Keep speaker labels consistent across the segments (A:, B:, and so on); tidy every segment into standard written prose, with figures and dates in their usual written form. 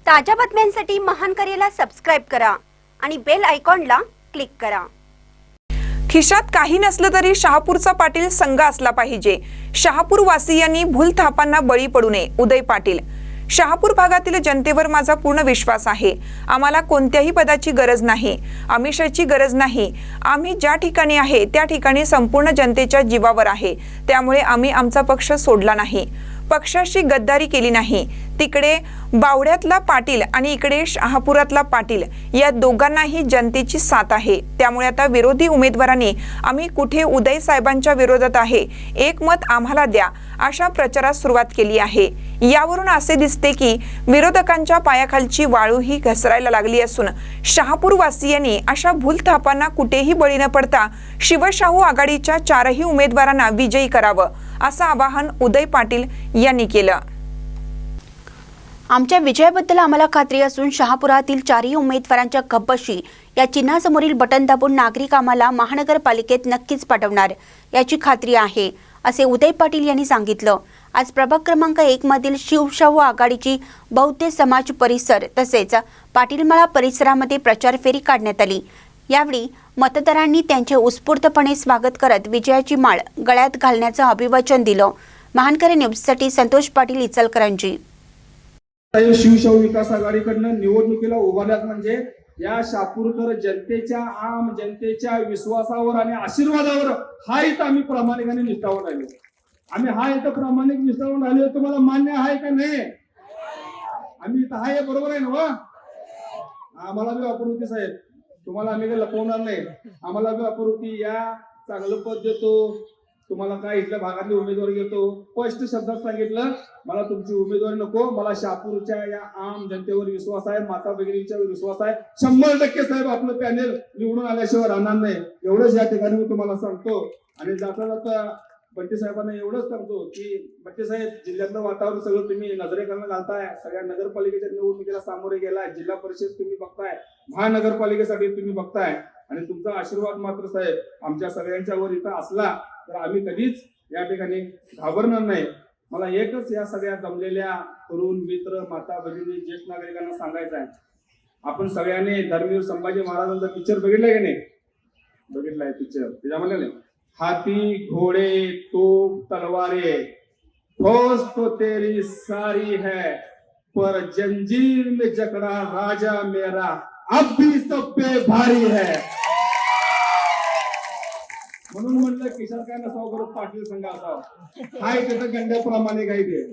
A: ताज्या बातम्यांसाठी महान करेला सबस्क्राइब करा आणि बेल आयकॉनला क्लिक करा।
B: खिशात काही नसलं तरी शहापूरचा पाटील संघ असला पाहिजे। शहापूर वासियांनी भूलथापांना बळी पडू नये। उदय पाटील। शहापूर भागातील जनतेवर माझा पूर्ण विश्वास आहे। आम्हाला कोणत्याही पदाची गरज नाही, आमिषाची गरज नाही। आम्ही ज्या ठिकाणी आहे त्या ठिकाणी संपूर्ण जनतेच्या जीवावर आहे। त्यामुळे आम्ही आमचा पक्ष सोडला नाही, पक्षाशी गद्दारी केली नाही। तिकडे बावड्यातला पाटील आणि इकडे शहापुरातला पाटील या दोघांनाही जनतेची साथ आहे। त्यामुळे आता विरोधी उमेदवारांनी आम्ही कुठे उदय साहेबांच्या विरोधात आहे, एक मत आम्हाला द्या अशा प्रचारास सुरुवात केली आहे। यावरून असे दिसते की विरोधकांच्या पायाखालची वाळूही घसरायला लागली असून शहापूर वासियांनी अशा भूलथापांना कुठेही बळी न पडता शिवशाहू आघाडीच्या चारही उमेदवारांना विजयी करावं असं आवाहन उदय पाटील यांनी केलं।
A: आमच्या विजयाबद्दल आम्हाला खात्री असून शहापुरातील चारही उमेदवारांच्या गब्बशी या चिन्हासमोरील बटन दाबून नागरिक आम्हाला महानगरपालिकेत नक्कीच पाठवणार याची खात्री आहे, असे उदय पाटील यांनी सांगितलं। आज प्रभाग क्रमांक 1 मधील शिवशाहू आघाडीची बौद्ध समाज परिसर तसेच पाटीलमळा परिसरामध्ये प्रचार फेरी काढण्यात आली। यावेळी मतदारांनी त्यांचे उत्स्फूर्तपणे स्वागत करत विजयाची माळ गळ्यात घालण्याचं अभिवाचन दिलं। महानकरे न्यूजसाठी संतोष पाटील, इचलकरंजी।
C: शिवशाहू विकास आघाडीकडनं निवडणुकीला उभारल्यात म्हणजे या शहापूरकर जनतेच्या आम जनतेच्या विश्वासावर आणि आशीर्वादावर हा इथं आम्ही प्रामाणिकाने निष्ठावून राहिलो। आम्ही हा इथं प्रामाणिक निष्ठावून राहिलो। तुम्हाला मान्य आहे का नाही? आम्ही इथं आहे, बरोबर आहे ना? आम्हाला बी वापर होती साहेब, तुम्हाला आम्ही काही लपवणार नाही। आम्हाला बी वापर होती, या चांगलं पद देतो तुम्हाला, काय इथल्या भागातले उमेदवार घेतो। स्पष्ट शब्दात सांगितलं, मला तुमची उमेदवारी नको, मला शहापूरच्या या आम जनतेवर विश्वास आहे, माता भगिनींच्या विश्वास आहे। 100% साहेब आपलं पॅनेल निवडून आल्याशिवाय राहणार नाही, एवढंच या ठिकाणी मी तुम्हाला सांगतो। आणि जाता जाता बंटी साहेबांना एवढंच सांगतो की बंटी साहेब, जिल्ह्यातलं वातावरण सगळं तुम्ही नजरेखालनं घालताय, सगळ्या नगरपालिकेच्या निवडणुकीला सामोरे गेलाय, जिल्हा परिषद तुम्ही बघताय, महानगरपालिकेसाठी तुम्ही बघताय, आणि तुमचा आशीर्वाद मात्र साहेब आमच्या सगळ्यांच्यावर इथं असला तर आम्ही कधीच या ठिकाणी घाबरणार नाही। मला एकच या सगळ्या जमलेल्या तरुण मित्र, माता भगिनी, ज्येष्ठ नागरिकांना सांगायचं आहे, आपण सगळ्यांनी धर्मवीर संभाजी महाराजांचा पिक्चर बघितलाय की नाही? बघितलाय पिक्चर। त्याच्यामध्ये नाही, हाथी घोड़े तोप तलवारे, फौज तो तेरी सारी है, पर जंजीर में जकड़ा राजा मेरा अब भी सब पे भारी है। म्हणून म्हटलं किशात काय नसावं, बरोबर पाटील संघ असावा। हाय त्याचं गंड्याप्रमाणे काही ते,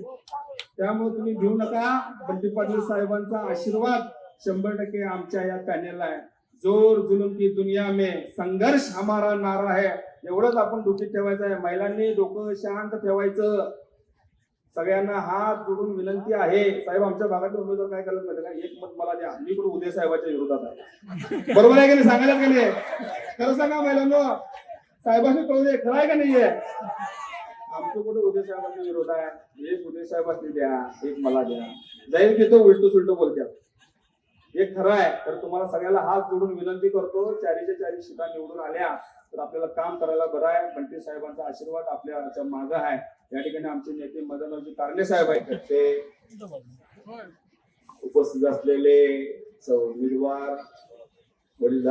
C: त्यामुळे तुम्ही घेऊ नका। बंटी पाटील साहेबांचा आशीर्वाद 100% आमच्या या पॅनेलला आहे। जोर जुलूम की दुनिया में संघर्ष हमारा नारा है, एवढंच आपण डोक्यात ठेवायचं आहे। महिलांनी डोकं शांत ठेवायचं। सगळ्यांना हात जोडून विनंती आहे, साहेब आमच्या भागातले उमेदवार काय करत माहिती का, एक मत मला द्या, मी पण उदय साहेबांच्या विरोधात आहे। बरोबर आहे की नाही? सांगायला की नाही? खरं सांगा महिलांनो, साहेबांनी कळू दे, खरं आहे का नाहीये? आमचं कुठे उदय साहेबांचा विरोध आहे? एक उदय साहेबांनी द्या, एक मला द्या। जाईल की तो उलटू सुलटू बोलत्या, एक खरं आहे। तर तुम्हाला सगळ्याला हात जोडून विनंती करतो, चारीच्या चारी सीटा निवडून आल्या तर आपल्याला काम करायला बरं आहे। बंटी साहेबांचा आशीर्वाद आपल्या मागं आहे। या ठिकाणी आमचे नेते मदनरावजी कारणे साहेब आहेत, ते उपस्थित असलेले उमेदवार वडील